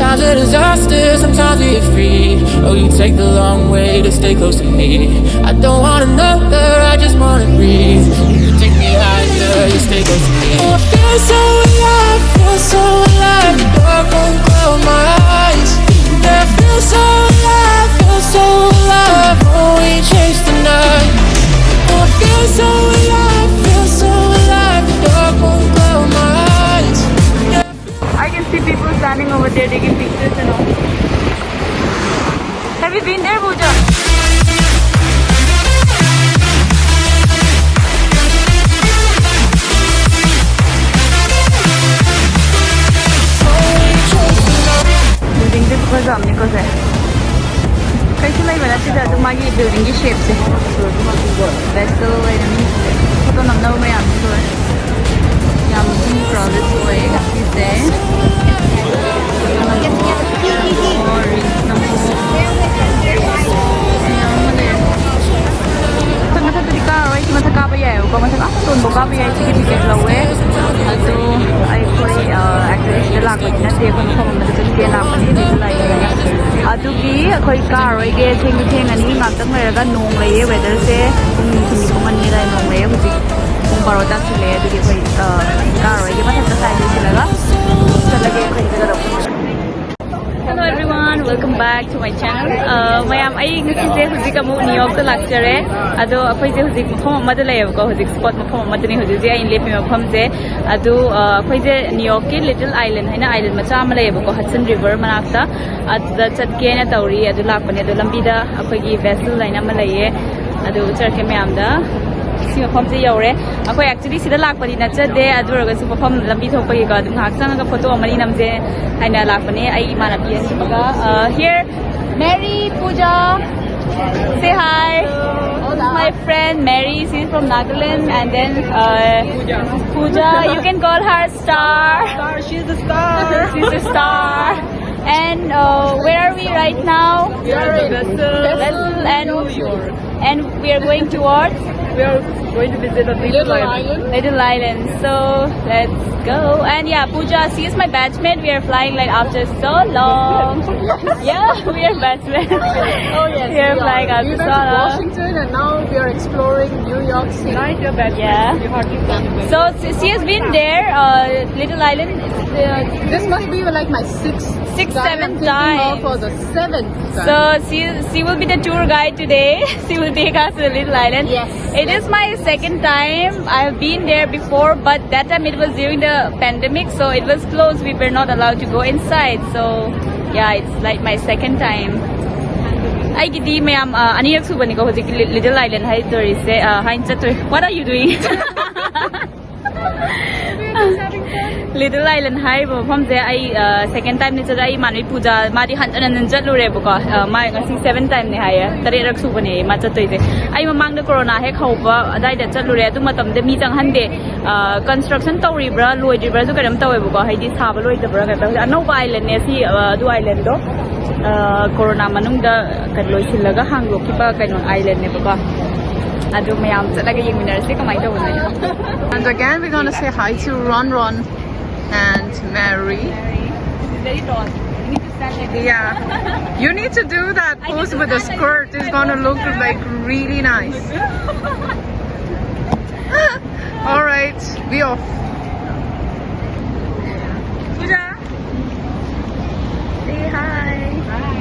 Sometimes a disaster, sometimes we get free. Oh, you take the long way to stay close to me. I don't want another, I just wanna breathe. You take me higher, you stay close to me. Oh, I feel so alive, feel so alive. The dark won't cloud my eyes. Yeah, I feel so alive, feel so alive. Oh, we chase the night. Oh, I feel so alive, feel so alive. The dark won't cloud my eyes. I can see people standing over there taking pictures and all. Have you been there, Pooja? Building this was on because कैसे नहीं बना थी तो मागी building की shape से vessel वाले नहीं तो नंबर में आती तो यहाँ भी crowded हुए काफी से अखोई कार होइगे थेंग थेंग अनि ngaktang lerga nong leye weather se thumi kumani rai nong leye huji pung 12 tak chile adugi khoi car hoige mathakta sai de silaga chalage khoi jagara. Hello everyone, welcome back to my channel. Mayam ai ngasi se huji kamu New York ta lakchare ado akhoi je huji mafam amada leye ko huji spot mafam amada ni huji je ai lepi mafam je ado akhoi je New York ki Little Island haina island macha ama leye ko Hudson River manakta adda chatke na tauri adu lakpane adu lambi da akhoi gi vessel line ama leye adu charke mayam da si mafam je yaure akhoi actually sida lakpani na chade adu raga su mafam lambi thokpa gi ga dum hak changa photo amani namje haina lakpane ai imana bi asi baga here Mary Pooja say hi. My friend Mary, she's from Nagaland, and then Pooja, you can call her Star. She's the star. She's the star. And where are we right now? We are in Vessel, and we are going towards. We are going to visit a little island. Little Island. So let's go. And yeah, Pooja, she is my batchmate. We are flying like after so long. Yeah, we are batchmates. Oh yes, we are flying after we so went to long. Washington and now we are exploring New York City. Right, your batchmate. Yeah. You hardly can. So she has been there, Little Island. This must be like my sixth, seventh time. For the seventh time. So she will be the tour guide today. She will take us to the Little Island. Yes. It is my second time. I have been there before, but that time it was during the pandemic, so it was closed. We were not allowed to go inside. So yeah, it's like my second time. I gidi mayam anirak subani ko hoji Little Island hai tori se hain chatoi. What are you doing? Little Island hai bo pham je ai second time ni cha ai mani Pooja mari han chat lure bo ko mai ngasi 7 time ni hai tare rak su bani ma chatoi je ai mamang da corona he khauba adai da chat lure atu matam de mi chang han de construction tawri bra loi di bra ju kadam tawe bo ko hai di saba loi da bra ka ta anau island ne si du island do corona manung da kan loi silaga hanglo ki ba kainon island ne bo ko adu mayam chalaga yengminar se kamai ta wona. And again, we're gonna say hi to Ron and Mary. Very tall. You need to stand like this. Yeah, you need to do that pose with the skirt. It's gonna look like really nice. All right, we off. Pooja, say hi. Hi.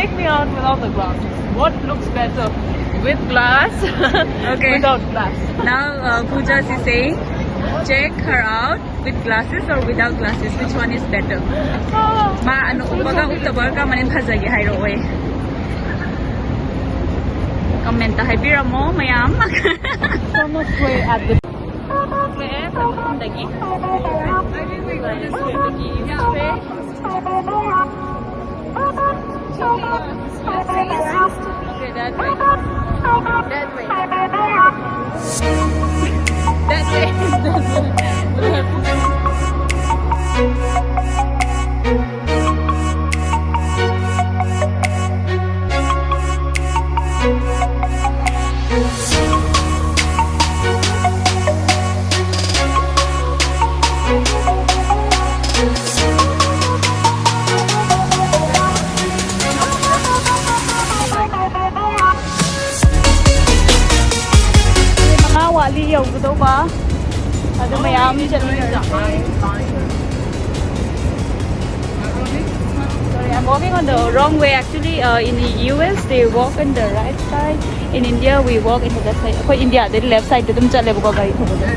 Take me out without the glasses. What looks better? With glass, Okay. without glass. Now Pooja is saying, check her out with glasses or without glasses. Which one is better? Ma ano ubaga utabar ka manin phajagi hairo oi. Comment ta haibira mo mayam. Almost way at the. Dagi. Okay, that way. That way. That way. Sorry, I'm walking on the wrong way. Actually, in the US they walk on the right side. In India we walk in the left side. For India, the left side to them chale buka gari thoda.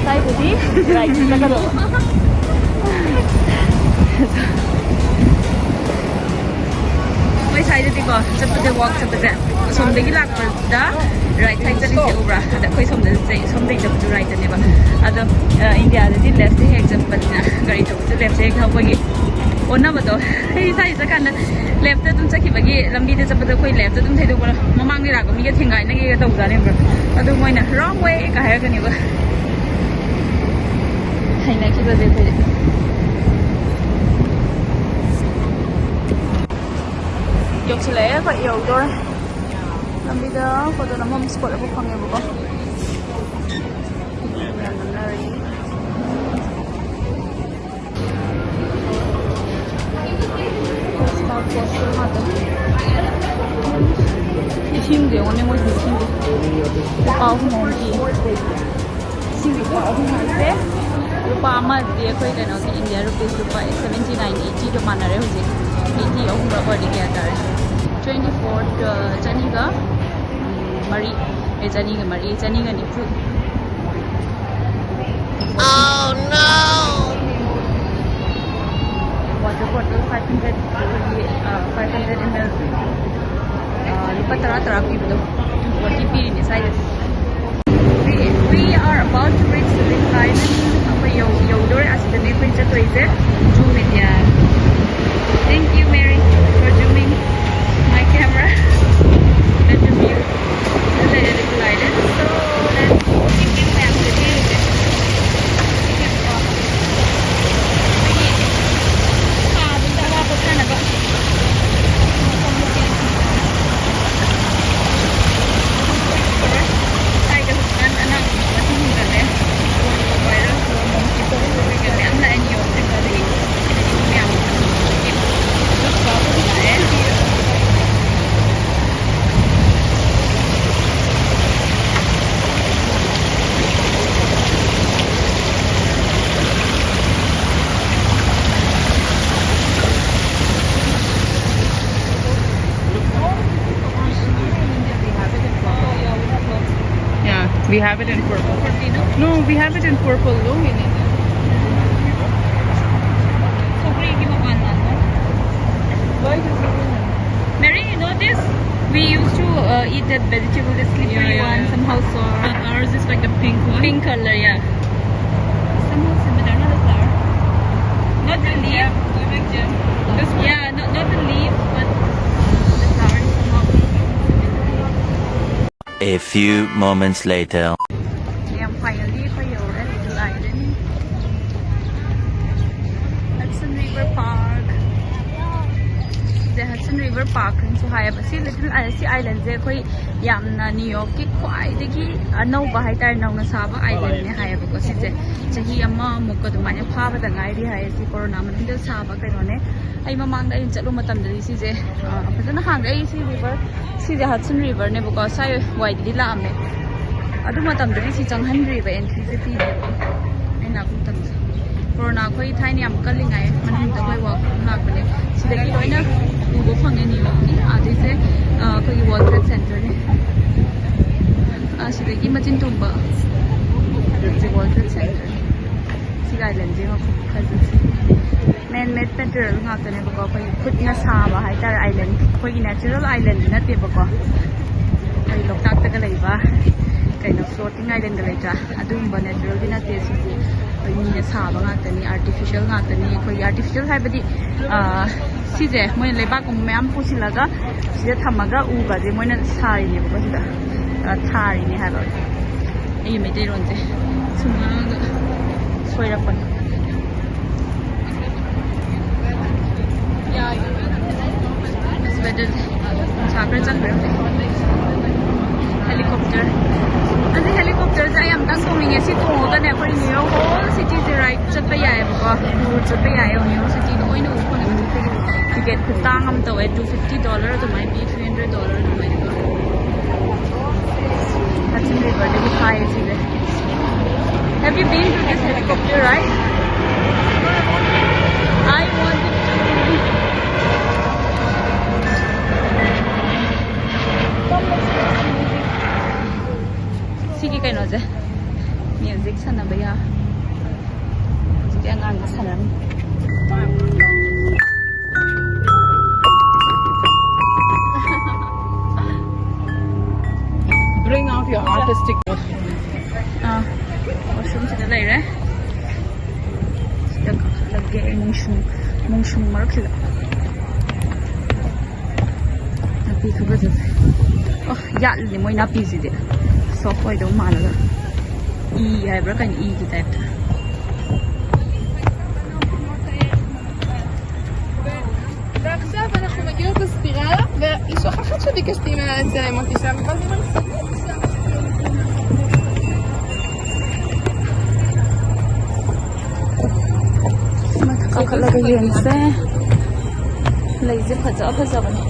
Side to the right side ka do. Why side to go? Chapte walk chapte. Somdagi lakda right side chali se ubra. Ada koi somdagi chapte right ne ba. Ada India the left side chapte gari thoda left side ha bogi. Ona ba to hey sai sa kan left ta tum chaki bagi lambi te chapda koi left ta tum thai do ba mamang ni ra ko mi ge thingai na ge ta uja ne ba adu moina wrong way ka ha ka ni ba hai na ki ba de pe yok chile ko yo do lambi da ko do na mom spot ba phang e ba ko 힘들 오늘 뭐 힘들 아우 너무 힘들 때 루파 아마 뒤에 거의 되는 게 인디아 루피스 루파 79 80도 만나래 혹시 80 어느 거 버리게 하다래 24th 자니가 머리 자니가 머리 자니가 니 fruit oh no water bottle 500 ml lupa tara people 240 p inside we are about to reach the Little Island apa yo dore as the name pincha to ise zoom it yeah thank you Mary for zooming my camera let the view the Little Island so let's keep it back to the We have it in purple. No, we have it in purple. No, in it. Mary, you know this? We used to eat that vegetable, the slippery one, somehow sour. Ours is like the pink one. Pink color, yeah. Somehow similar, not the flower. Not the leaf. This one? Yeah, not the leaf, but the flower is somehow pink. A few moments later. Yeah, finally for your Little Island. Hudson River Park. The Hudson River Park so hai ba si Little Island je koi yamna New York ki kwai de ki anova hai tar nauna saba island ne hai ba ko si je chahi amma mukka du mane pha ba da ngai ri hai si corona man de saba kai no ne ai mamang da in chalu matam da si je phajana hang ai si river si je Hudson River ne ba ko sai wide di la ame adu matam da si changhan river entry se pi de ai na ku tam corona khoi thai ni am kalingai man da koi walk nak ne si de ki loina ubo phang ni ni ade se koi World Trade Center ne si de ki machin tumba the World Trade Center si island je ma khaju man made material ngak ne ba ko koi khut na sa ba hai tar island koi natural island na te ba ko ai loktak ta ka lai ba kai na floating island ga lai ta adum ba natural dina te si ni na sa ba ngak ta ni artificial ngak ta ni koi artificial hai ba di si je moi le ba ko myam pusilaga si thamaga u ga je moi na sari ne ba ko si da thari ne ha ba ai me te ron je suma ga soira pan ya is better chakra chakra helicopter and the helicopter I am dang coming si to ga ne for New York whole city the right chat pa ya ba ko chat pa ya New York city no oi no ko ne ticket kutang am to at $250 to might be $300 to might go Hudson River de khai si Have you been to this helicopter ride? I wanted to. Sige kayo no je. Music sana ba ya? Sige ang ang sana. Bring out your artistic. Washroom sila lai re. Sila lagi mungshung mark sila. Napi ka ba dyan? Oh, yal ni mo yung napi sila. Soft oil daw malaga. Hay bra kan ki type ta. ועכשיו אנחנו מגיעות לספירה, והיא שוכחת שביקשתי ממנה לצלם אותי שם, ואז היא אומרת, Kakalaga yun sa lazy paja ba ni?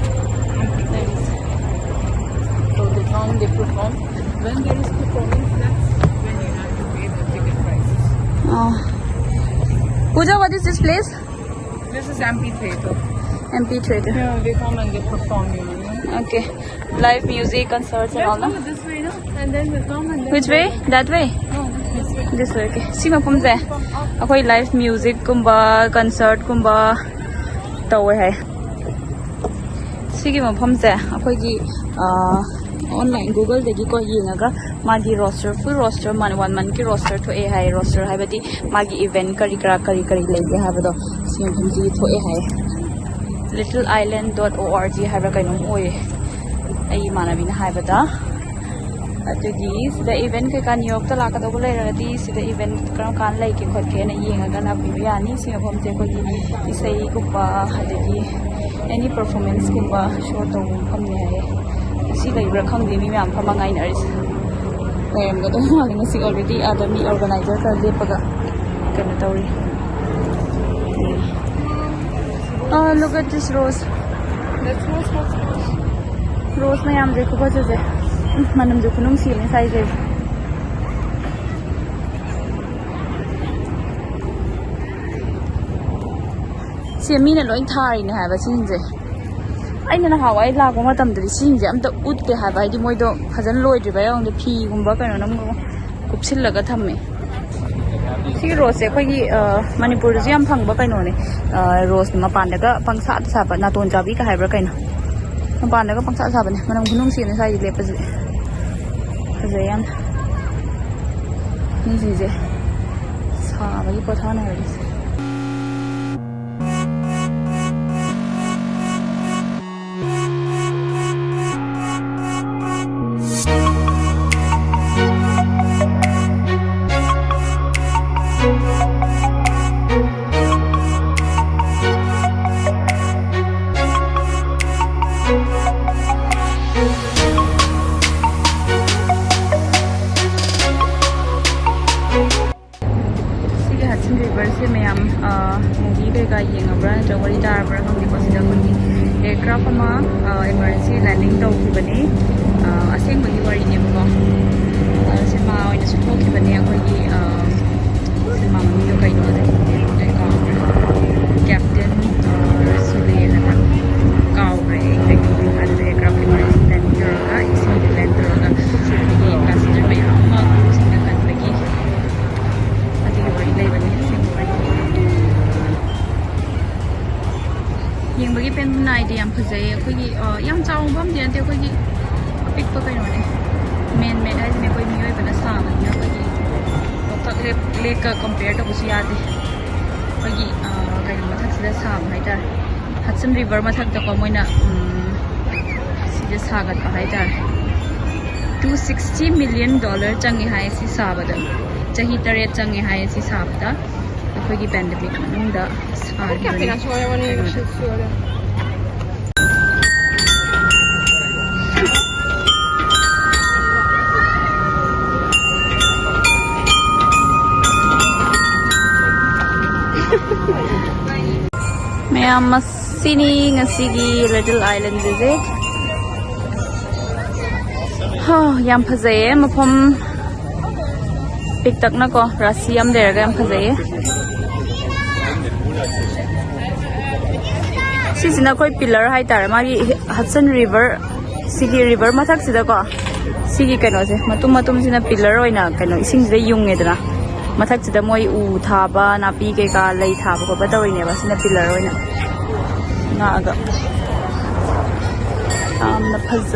So the time they perform, when there is performance, that's when you have to pay the ticket prices. Oh. Pooja, what is this place? This is amphitheater. MP Theatre. Yeah, they come and they perform, you know. Okay. Live music, concerts and all, no? This way, no? And then we come and then... Which way? That way? No, this way. This way, okay. Si mapumse. Ako'y live music kumba, concert kumba tawe hai. Sige mapumse. Ako'y online Google degi ko yingaga magi roster full roster man 1 month ki roster to a hai roster hai bati magi event kari lege ha bado si mapumse to a hai littleisland.org hai ba kainong oi ai manabi na hai bada atugi sida event kai kan yok ta la ka do le radi sida event kram kan lai ke khot ke na yenga na bi ya ni si hom te ko gi isai ku pa hadagi any performance ku ba show to kham ne hai si lai bra khang di mi myam phama ngai na ris em ga do ma ni si already adami organizer ka de paga kana tawri. Oh, look at this rose. That's rose. Rose na yam dekho ba je manam jo kunung si ni sai je si mi na loi thai ni ha ba sin je ai na ha wai la ko ma tam dri sin je am ta ut ke ha ba di moi do phajan loi dri ba yong de phi gum ba ka nam ko kupsil laga thamme si rose ko gi manipur ji am phang ba kai no ne rose ma pan da ga pangsa sa ba na ton jabi ka hai bra kai na ma pan da ga pangsa sa ba ne manam kunung si ni sai le pa je Hajayam. This is it. Sabi ko thana rin. Movie kay ka yengabra jawari darabra kang di ko sida kundi aircraft ama emergency landing daw kibani asing bagi wari ni ko sima oy na suko kibani ako gi sima mo kay no de ka captain sule na ka re kay ko had the aircraft emergency landing ka ising lander ka gi passenger may ma sina kan bagi ati wari lay bani Yang bagi pen nai di yang phajai akhoi yang chaw bam dian te akhoi pick pa kai no ne main hai ne koi mioi bana sa ma ne akhoi tak le ka compare to busi ya de akhoi kai mathak sida sa ma hai tar Hudson River mathak ta ko moina sida sa ga ta hai tar $260 million changi hai si sa ba da chahi tare changi hai si sa ba da akhoi gi pandemic manung da Perché appena ci volevano i recensori? Maya masini ngasigi Little Island visit. Oh, yam phazai mafam ปิกตักนะก็รัสเซียมเดรกันพะเจสิสินะค่อยปิลเลอร์ให้แต่มาที่ฮัดสันริเวอร์สิกีริเวอร์มาทักสิตะก็สิกีกันเนาะสิมาตุ้มสินะปิลเลอร์ไว้นะกันเนาะสิ่งจะยุ่งไงตัวนะมาทักสิตะมวยอูทาบานาปีเกกาเลยทาบก็ไปตัวเนี่ยว่าสินะปิลเลอร์ไว้นะน่าก็นะพะเจ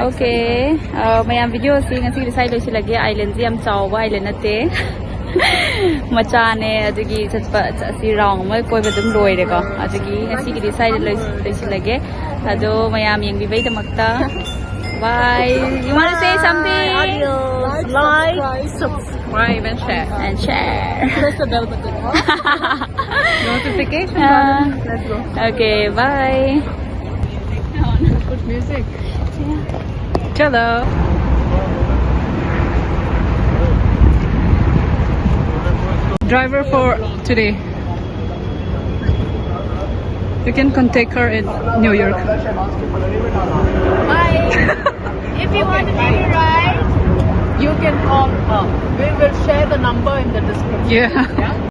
Okay, mayam video sih ngasi desain lo sih lagi island sih am cawa island nate. Macam ne adugi cepat si rong mai koi bedum loi deh ko. Adugi ngasi desain lo sih lagi. Aduh mayam yang di bayi makta. Bye. You wanna say something? Adios. Like, subscribe and share. And share. Press the bell button. Notification button. Let's go. Okay, bye. Put music. Hello. Driver for today. You can contact her in New York. Bye. If you want to take a ride, You can call her. We will share the number in the description. Yeah.